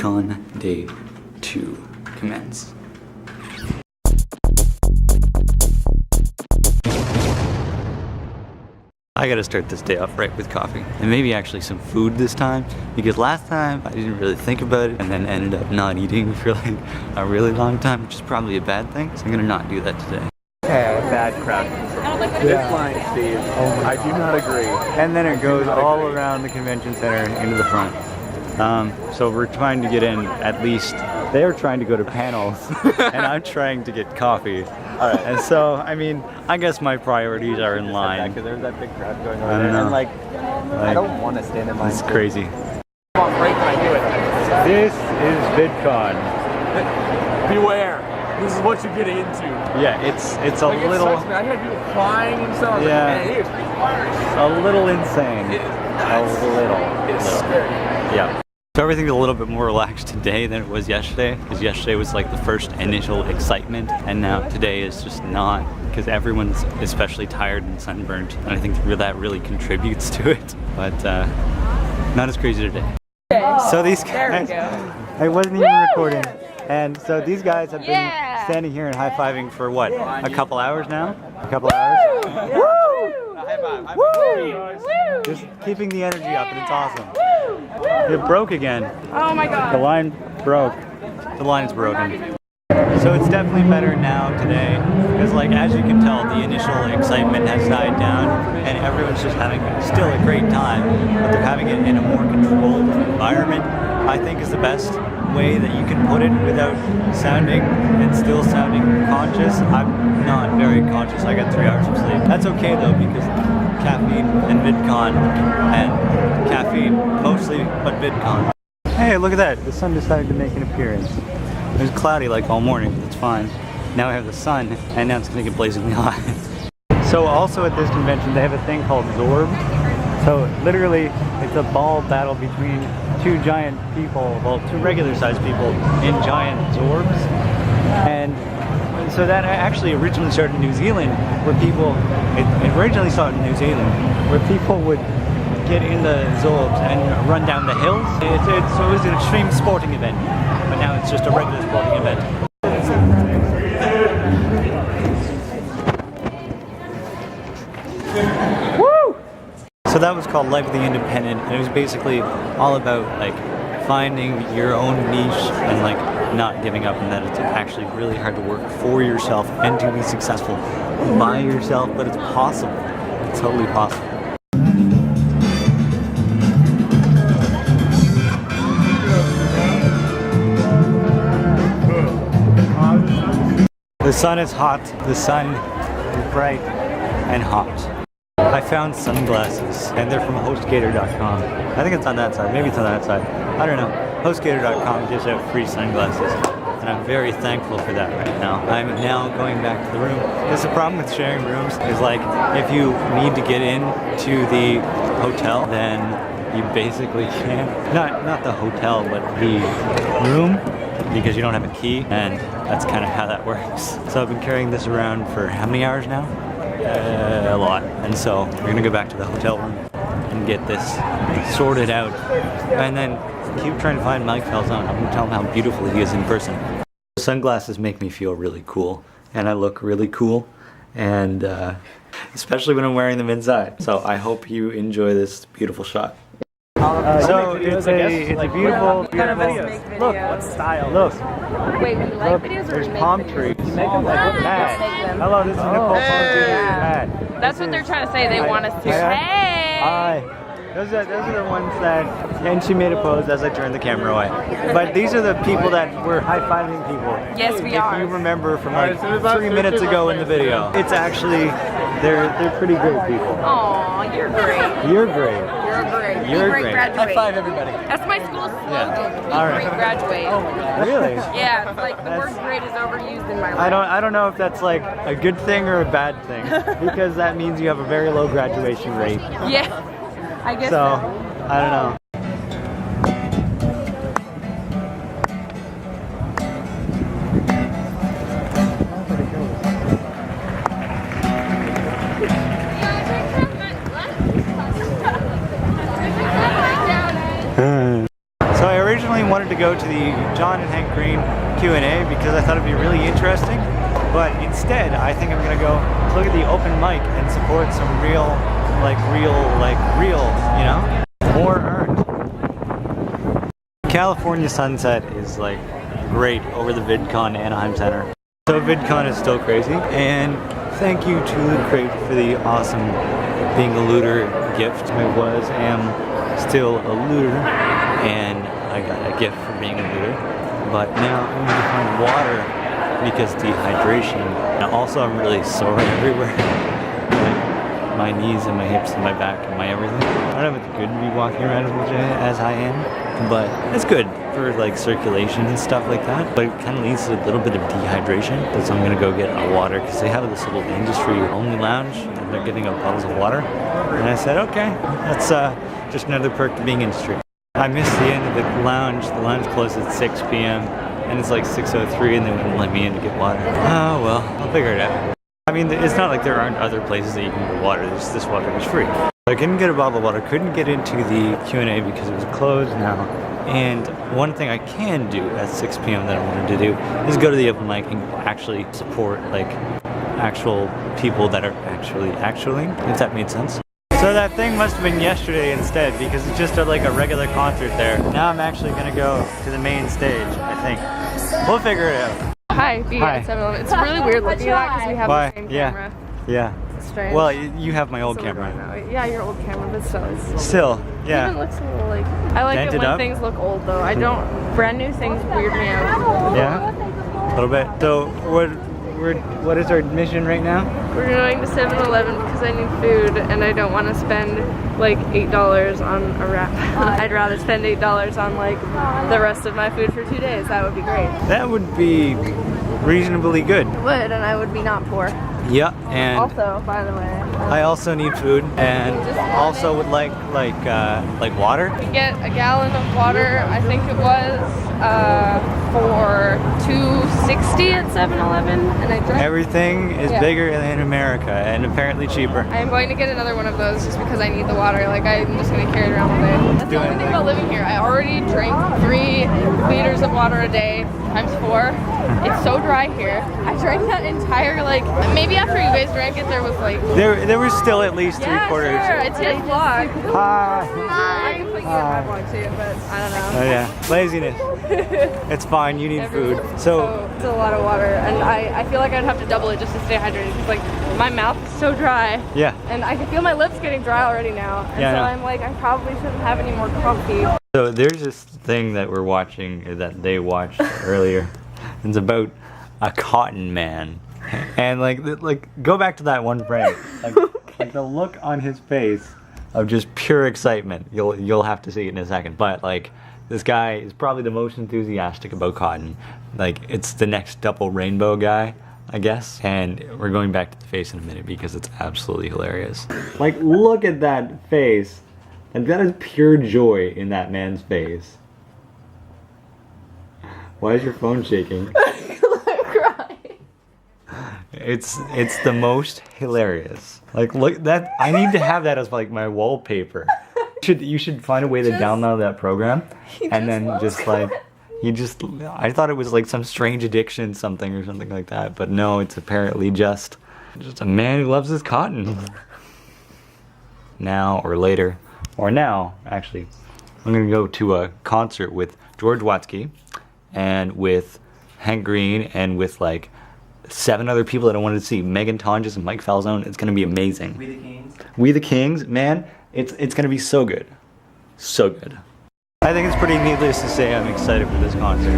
VidCon Day 2 commence. I gotta start this day off right with coffee. And maybe actually some food this time, because last time I didn't really think about it and then ended up not eating for like a really long time, which is probably a bad thing. So I'm gonna not do that today. Yeah, bad crowd control. This line, Steve, I do not agree. And then it goes all around the convention center into the front. So we're trying to get in at least, they're trying to go to panels and I'm trying to get coffee. Alright. And so, I mean, I guess my priorities are in line. Because there's that big crowd going on I don't there. know. And like, I don't want to stand in line. It's crazy. I'm on break when I do it. This is VidCon. Beware. This is what you're getting into. Yeah, it's a Like, little, it sucks, man. I had people crying and stuff. I was Yeah. like, man, it's required. a little insane. It's scary. Yeah. So everything's a little bit more relaxed today than it was yesterday, because yesterday was like the first initial excitement, and now today is just not, because everyone's especially tired and sunburned, and I think that really contributes to it, but not as crazy today. So these guys, I wasn't even recording, and so these guys have been standing here and high-fiving for what, a couple hours now? A couple hours? Woo! Woo! Just keeping the energy up, and it's awesome. It broke again. Oh my god. The line broke. The line is broken. So it's definitely better now today, because like as you can tell, the initial excitement has died down and everyone's just having still a great time, but they're having it in a more controlled environment. I think is the best way that you can put it without sounding and still sounding conscious. I'm not very conscious. I got 3 hours of sleep. That's okay though, because caffeine and VidCon, and caffeine mostly, but VidCon. Hey, look at that. The sun decided to make an appearance. It was cloudy like all morning, but it's fine. Now we have the sun, and now it's gonna get blazingly hot. So also at this convention, they have a thing called Zorb. So literally, it's a ball battle between two giant people, well, two regular sized people in giant Zorbs. And so that actually originally started in New Zealand, where people, it originally started in New Zealand, where people would get in the Zorbs and run down the hills. So it was an extreme sporting event, but now it's just a regular sporting event. Woo! So that was called Life of the Independent, and it was basically all about like finding your own niche and like not giving up, and that it's actually really hard to work for yourself and to be successful by yourself, but it's possible. It's totally possible. The sun is hot, the sun is bright and hot. I found sunglasses, and they're from HostGator.com. I think it's on that side, maybe it's on that side. I don't know. HostGator.com gives out free sunglasses, and I'm very thankful for that right now. I'm now going back to the room. Because the problem with sharing rooms is like, if you need to get into the hotel, then you basically can't. Not the hotel, but the room, because you don't have a key, and that's kind of how that works. So I've been carrying this around for how many hours now? A lot. And so we're gonna go back to the hotel room and get this sorted out, and then keep trying to find Mike Falzone. I'm gonna tell him how beautiful he is in person. Sunglasses make me feel really cool, and I look really cool, and especially when I'm wearing them inside. So I hope you enjoy this beautiful shot. So it's a beautiful, beautiful. Look, what style? Look. Wait, we like videos or There's we make palm videos? trees. You make them like Just mad. make them. Hello, this is Nicole Yeah. Palm That's what they're trying to say. They want us to. Hey! Hi. Those are the ones that, and she made a pose as I turned the camera away. But these are the people that were high-fiving people. Yes, we are. If you remember from like 3 minutes ago in the video. It's actually, they're pretty great people. Aw, you're great. You're great. You're great. You're Be great. great. Graduate. High five, everybody. That's my school slogan. Yeah. Be All right. great. Graduate. Oh my god. Really? Yeah, it's like the word great is overused in my life. I don't know if that's like a good thing or a bad thing, because that means you have a very low graduation rate. Yeah, I guess So, I don't know. So I originally wanted to go to the John and Hank Green Q&A because I thought it'd be really interesting. But instead, I think I'm gonna go look at the open mic and support some real, you know? More earned. California sunset is like great over the Vidcon Anaheim Center. So Vidcon is still crazy, and thank you to Loot Crate for the awesome being a looter gift. I am still a looter, and I got a gift for being a looter. But now I need to find water because dehydration. And also I'm really sore everywhere. My knees and my hips and my back and my everything. I don't know if it's good to be walking around as I am, but it's good for like circulation and stuff like that. But it kind of leads to a little bit of dehydration. So I'm gonna go get a water because they have this little industry only lounge and they're giving out bottles of water. And I said, okay, that's just another perk to being industry. I missed the end of the lounge. The lounge closed at 6 p.m. and it's like 6:03 and they wouldn't let me in to get water. Oh well, I'll figure it out. I mean, it's not like there aren't other places that you can get water. This water was free. I couldn't get a bottle of water, couldn't get into the Q&A because it was closed now. And one thing I can do at 6 p.m. that I wanted to do is go to the open mic and actually support like actual people that are actually, if that made sense. So that thing must have been yesterday instead because it's just like a regular concert there. Now I'm actually gonna go to the main stage, I think. We'll figure it out. Hi, B at 7-Eleven. It's really weird looking at that because we have the same camera. Yeah. It's strange. Well, you have my old camera. Yeah, your old camera, but still. Yeah. It even looks a little like... I like dented it when up. Things look old though. I don't... Brand new things weird me out. Yeah? A little bit. So, what is our mission right now? We're going to 7-Eleven because I need food and I don't want to spend like $8 on a wrap. I'd rather spend $8 on like the rest of my food for 2 days. That would be great. That would be reasonably good. It would, and I would be not poor. Yeah, and Also, by the way, I also need food and also would like water. we get a gallon of water, I think it was, for $2.60 at 7-Eleven, and I drank. Everything is bigger in America and apparently cheaper. I am going to get another one of those just because I need the water. Like, I'm just going to carry it around all day. That's the only thing about living here. I already drink 3 liters of water a day times 4. It's so dry here. I drank that entire, like, maybe after you guys drank it, there was like... There was still at least 3/4. Sure. It's his vlog. Hi. I can put you in my vlog too, but I don't know. Oh yeah, laziness. It's fine, you need food. So it's a lot of water, and I feel like I'd have to double it just to stay hydrated because like my mouth is so dry. Yeah. And I can feel my lips getting dry already now. And so I'm like, I probably shouldn't have any more coffee. So there's this thing that we're watching, or that they watched earlier. It's about a cotton man. And like go back to that one frame. Like the look on his face of just pure excitement. You'll have to see it in a second. But like this guy is probably the most enthusiastic about cotton. Like it's the next double rainbow guy, I guess. And we're going back to the face in a minute because it's absolutely hilarious. Like look at that face. And that is pure joy in that man's face. Why is your phone shaking? I'm crying. It's the most hilarious. Like look that I need to have that as like my wallpaper. You should find a way to download that program and then just like I thought it was like some strange addiction or something like that, but no, it's apparently just a man who loves his cotton. Now or later. Or now, actually, I'm gonna go to a concert with George Watsky and with Hank Green and with like 7 other people that I wanted to see. Megan Tonjes and Mike Falzone. It's gonna be amazing. We the Kings. We the Kings, man. It's gonna be so good. So good. I think it's pretty needless to say I'm excited for this concert.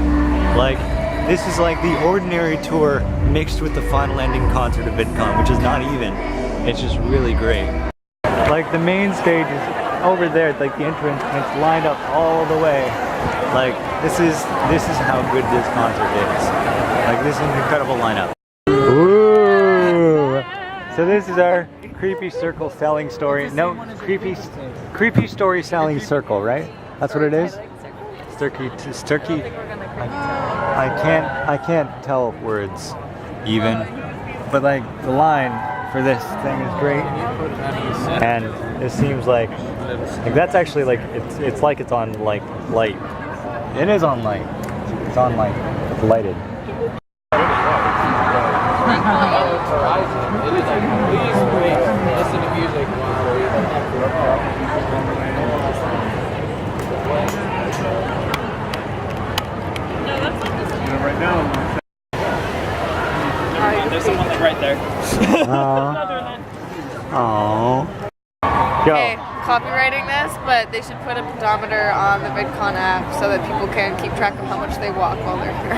Like, this is like the ordinary tour mixed with the final ending concert of Vidcon, which is not even. It's just really great. Like the main stage is over there, like the entrance, and it's lined up all the way. Like this is how good this concert is. Like this is an incredible lineup. Ooh! So this is our creepy circle selling story. No, creepy story selling circle, right? That's what it is. It's turkey. I can't tell words even, but like the line for this thing is great, and it seems like that's actually like it's like it's on like light, It is on light. It's on light. It's lighted. Listen to music right now. There's someone like right there. Oh. Okay, copywriting this, but they should put a pedometer on the Vidcon app so that people can keep track of how much they walk while they're here.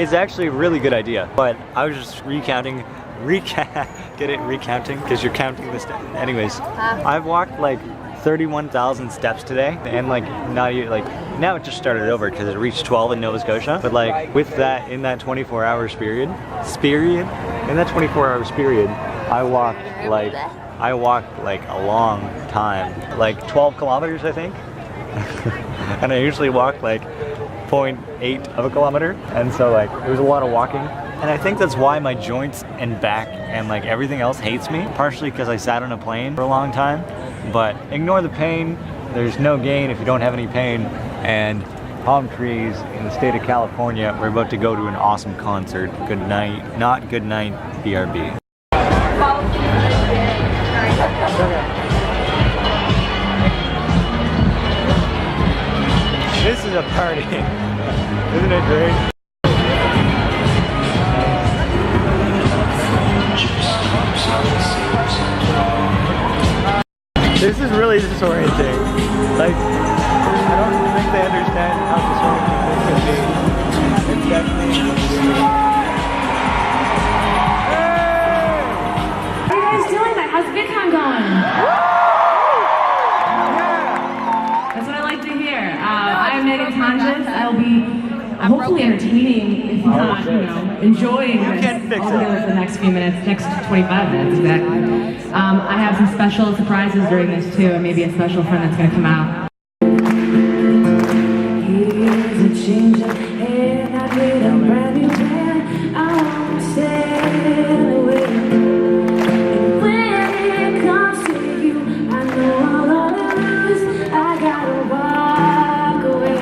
It's actually a really good idea. But I was just recounting, get it, recounting? Because you're counting the steps. Anyways, I've walked like 31,000 steps today, and like now it just started over because it reached 12 in Nova Scotia. But like with that, in that 24 hours period, I walked like a long time, like 12 kilometers, I think. And I usually walk like 0.8 of a kilometer, and so like it was a lot of walking. And I think that's why my joints and back and like everything else hates me, partially because I sat on a plane for a long time. But ignore the pain, there's no gain if you don't have any pain. And palm trees in the state of California, we're about to go to an awesome concert. Good night, not good night, BRB. This is a party, isn't it great? This is really disorienting. Like, I don't think they understand how disorienting this can be. It's definitely... How are you guys doing? How's Vidcon going? That's what I like to hear. I'm Megan Tonjes. I'll be hopefully entertaining, if not, enjoying this all together for the next few minutes, next 25 minutes exactly. I have some special surprises during this too, and maybe a special friend that's going to come out. Here's a change of hair, not with a brand new man. I won't sail away. And when it comes to you, I know all of the rules. I gotta walk away.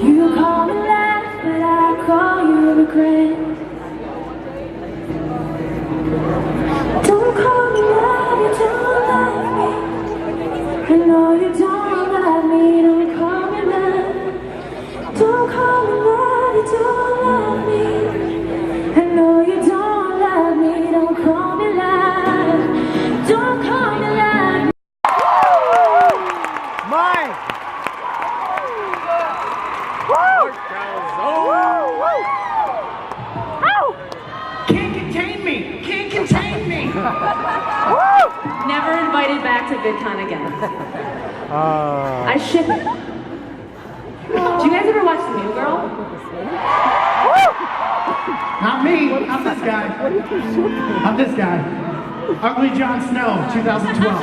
You call me laugh, but I call you regret. Don't call me love, you don't love me. I know you don't love me, don't call me love. Don't call me love, you don't love me. I know you don't love me, don't call me love. Don't call me love. Mine! Can't contain me! Can't contain me! Never invited back to Vidcon again. I ship it. Do you guys ever watch The New Girl? Not me! I'm this guy. I'm this guy. Ugly Jon Snow, 2012.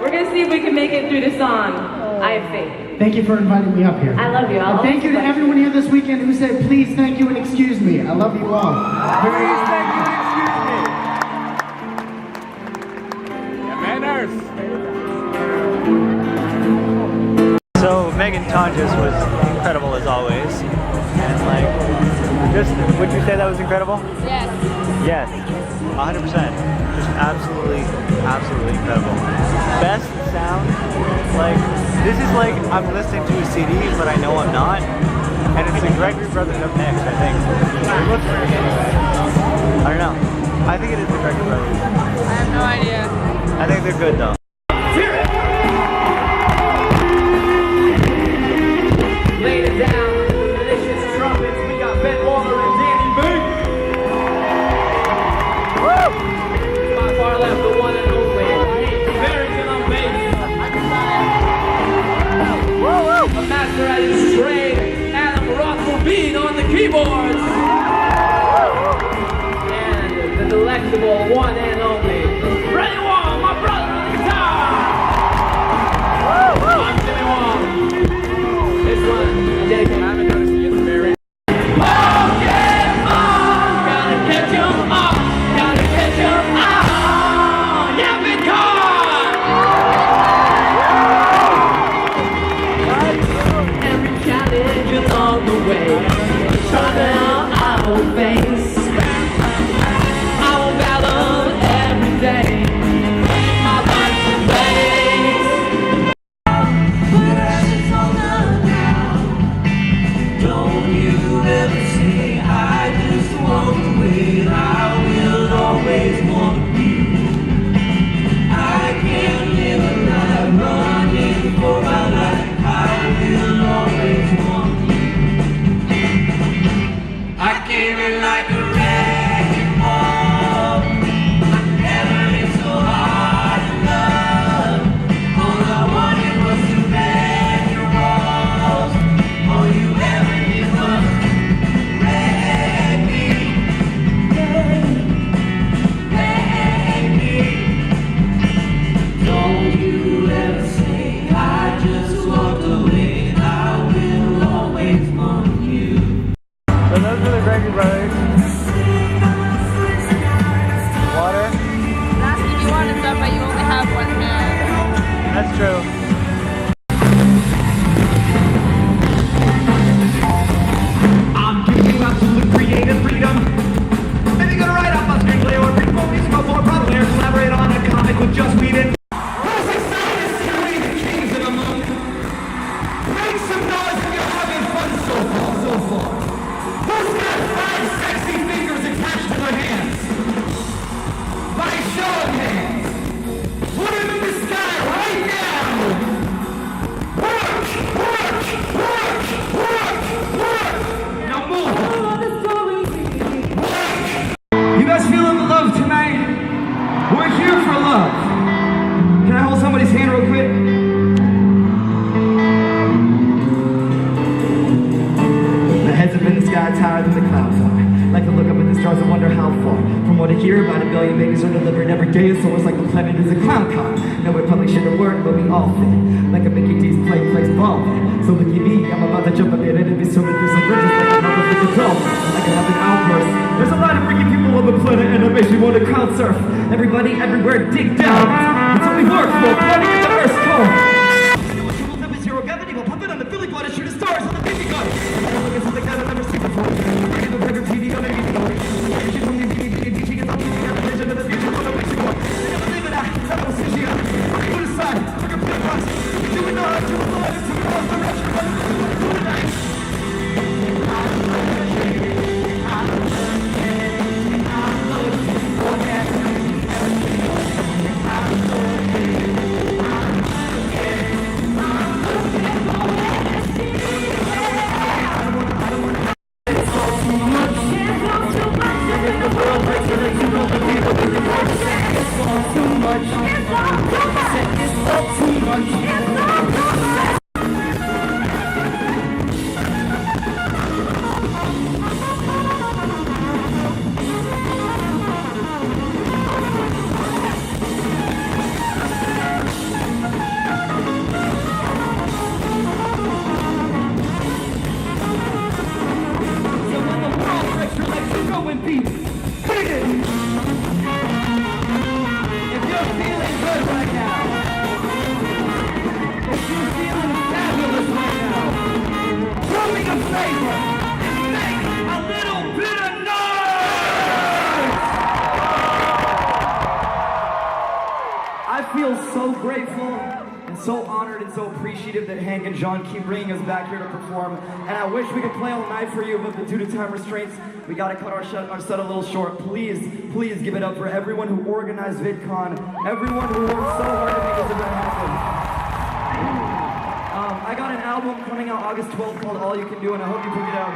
We're gonna see if we can make it through the song. I have faith. Thank you for inviting me up here. I love you. And thank you to everyone here this weekend who said, please, thank you, and excuse me. I love you all. Please, thank you, and excuse me. Manners. So Megan Tonjes was incredible as always. And like, would you say that was incredible? Yes. Yes, 100%. Just absolutely incredible. Best sound, like, this is like I'm listening to a CD, but I know I'm not. And it's the Gregory Brothers up next, I think. It looks like it anyway. I don't know. I think it is the Gregory Brothers. I have no idea. I think they're good though. Lay it down. Delicious trumpets. We got Ben Waller and Danny B. Woo! My far left, the one and only. Barrington on bass. A master at his trade. Adam Rothfelbein on the keyboards. And the delectable one and only Freddie Wall, my brother on the guitar. that's higher than the clouds are. Like to look up at the stars and wonder how far. From what I hear, about 1 billion babies are delivered every day. It's almost like the planet is a clown car. No, it probably shouldn't work, but we all fit. Like a Mickey D's play place ball. So look at me, I'm about to jump a bit and be swimming through some bridges like I'm about to freaking dolphin. I can have an outburst. There's a lot of freaking people on the planet and it makes me want to crowd surf. Everybody, everywhere, dig down. That's what we work for, planning at the Earth's core. Zero gravity, we'll pump it on the Philly blood and shoot the stars on the Vidcon. Look at something that I've never seen before. Bring the record TV on the Vidcon. She from the BBB, she gets on the vision of the future from Mexico. They never leave it at, that was Sicily. Put aside, look at the box. Do we know how to apply it to the wrong direction? What do we do tonight? I feel so grateful and so honored and so appreciative that Hank and John keep bringing us back here to perform. And I wish we could play all night for you, but due to time restraints, we got to cut our set a little short. Please give it up for everyone who organized VidCon, everyone who worked so hard to make this event happen. I got an album coming out August 12th called All You Can Do, and I hope you pick it out.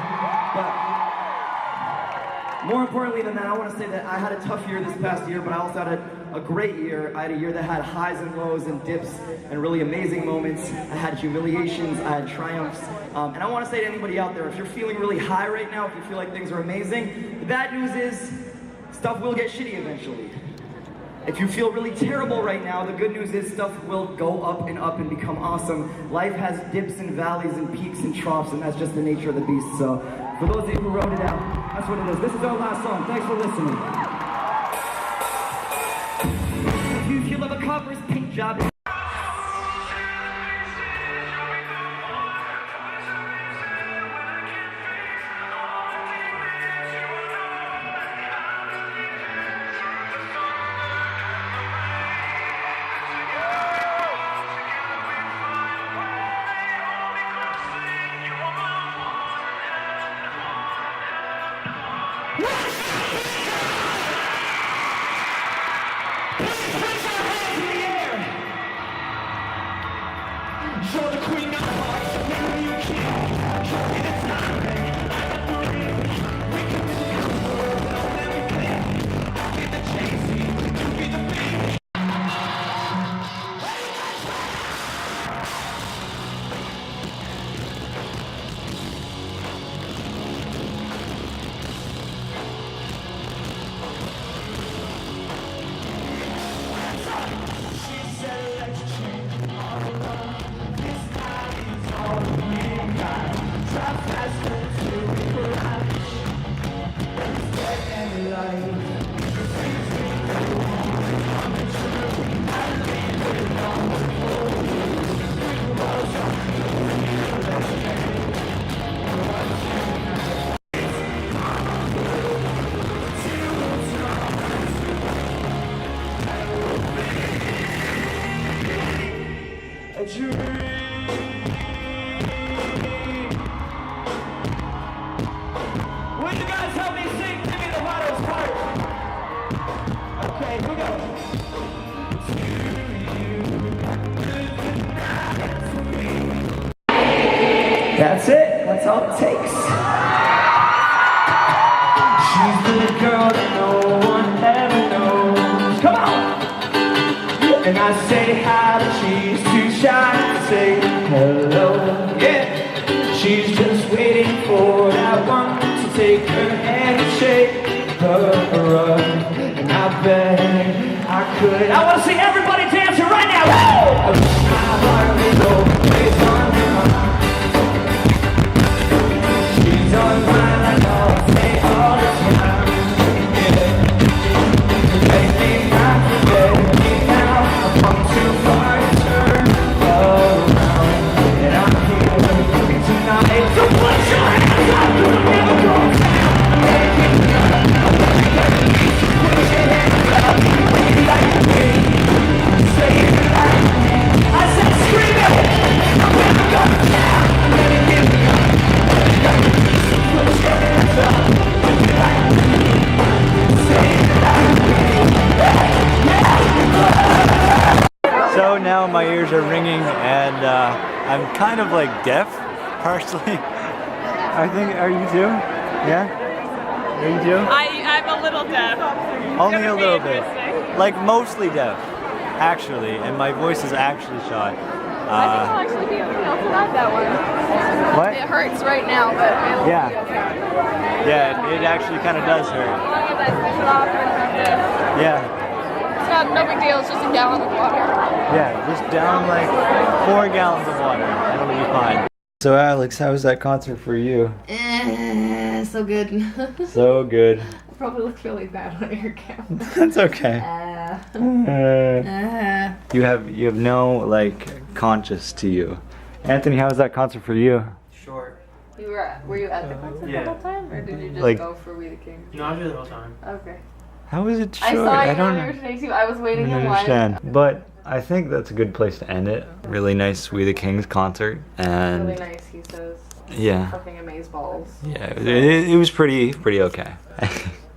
But more importantly than that, I want to say that I had a tough year this past year, but I also had a great year. I had a year that had highs and lows and dips and really amazing moments. I had humiliations, I had triumphs. And I want to say to anybody out there, if you're feeling really high right now, if you feel like things are amazing, the bad news is stuff will get shitty eventually. If you feel really terrible right now, the good news is stuff will go up and become awesome. Life has dips and valleys and peaks and troughs, and that's just the nature of the beast. So for those of you who wrote it out, that's what it is. This is our last song. Thanks for listening. If you feel like a copper's paint job. You're the queen of hearts, so maybe you can. It's not ready, like a dream. We can do the world, know everything. I'll be the chasing, you be the beat. She said, let's change all alone. This night is all we got. Try faster to collide. It's dead and alive. The things we do on the truth. I leave it on the floor. We was on the let's change. A dream. Will you guys help me sing Give Me the Bottles part? Okay, here we go. That's it. That's all it takes. She's the girl that no one ever knows. Come on! And I say hi, but she's too shy to say hello. Yeah, she's just waiting for that one to could. I want to see everybody dancing right now. Woo! My heart is always on her mind. She's on my like all day, all the time. Yeah. Lately I'm forgetting now. I've come too far to turn around. And I'm here with you tonight. So put your hands up, you'll never go down. So now my ears are ringing and I'm kind of like deaf, partially. I think, are you too? Yeah? Are you too? I'm a little deaf. Only a little bit. Like mostly deaf, actually, and my voice is actually shot. I think I'll actually be okay. I'll survive that one. What? It hurts right now, but it'll Yeah. be okay. Yeah, it actually kind of does hurt. As long as I switch it off and Yeah. it's not no big deal. It's just a gallon of water. Yeah, just down like 4 gallons of water and it'll be fine. So Alex, how was that concert for you? So good. So good. Probably looks really bad on your camera. That's okay. You have no like conscience to you. Anthony, how was that concert for you? Short. Were you at the concert Yeah. the whole time, or did you just Like- go for We the King? No, I was here the whole time. Okay. How was it short? I saw you don't earlier today too. I was I waiting don't in line. understand. But I think that's a good place to end it. Really nice We the Kings concert and Really nice, he says. yeah. Fucking amazeballs. Yeah, it was pretty okay.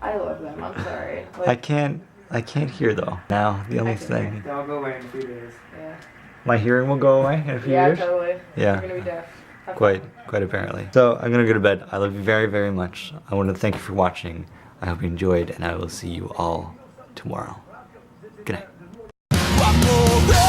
I love them. I'm sorry. Like, I can't hear though. Now the only I can thing, I'll go away in 3 days. yeah. my hearing will go away in a few Yeah, years. totally. Yeah. You're gonna be deaf. Have fun. Quite apparently. So I'm gonna go to bed. I love you very, very much. I want to thank you for watching. I hope you enjoyed, and I will see you all tomorrow. Good night.